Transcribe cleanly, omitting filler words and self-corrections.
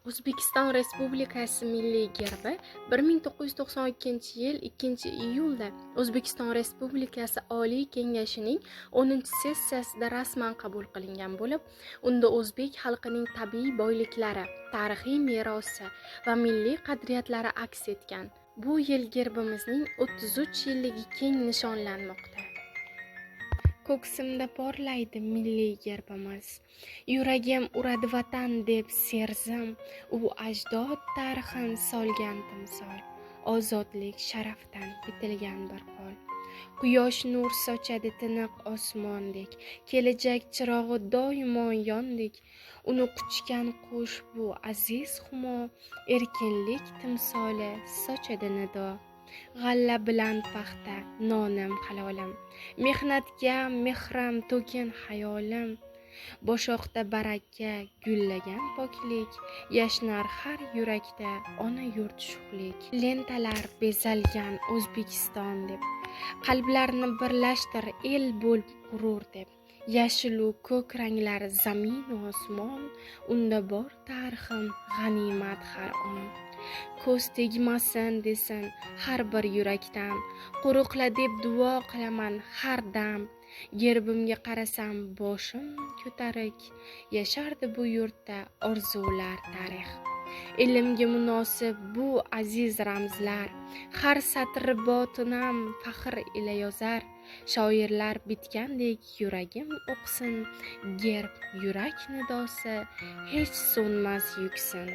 O'zbekiston Respublikasi milliy gerbi 1992-yil 2-iyulda O'zbekiston Respublikasi Oliy Kengashining 10-sessiyasida rasman qabul qilingan bo'lib, unda o'zbek xalqining tabiiy boyliklari, tarixiy merosi va milliy qadriyatlari aks etgan. Bu yil gerbimizning 33 yilligi keng nishonlanmoqda. Ko'ksimda porlaydi milliy gerbimiz. Yuragim uradi vatan deb serzim, u ajdod tarixin solgan timsol. Ozodlik sharafdan bitilgan bir qo'l. Quyosh nur sochadi tiniq osmondek, kelajak chirog'i doimo yondek. Uni quchgan qush bu aziz humo, erkinlik timsoli sochadi nido. G'alla bilan paxta, nonim halolim, mehnatga mehram to'kin hayolim. Boshoqda baraka, gullagan poklik, yashnar har yurakda ona yurt shuhlik. Lentalar bezalgan O'zbekiston deb, qalblarni birlashtir el bo'l g'urur deb. Yashilu ko'k ranglar zamin osmon, unda bor tarixim g'animat har on. Ko'z tegmasin desin har bir yurakdan, qo'riqla deb duo qilaman har dam. Gerbimga qarasam boshim ko'tarik, yashardi bu yurtda orzular tarix. Ilmga munosib bu aziz ramzlar, har satri botinam faxr ila yozar. Shoirlar bitgandek yuragim o'qsin, gerb yurak nidosi hech so'nmas yuksin.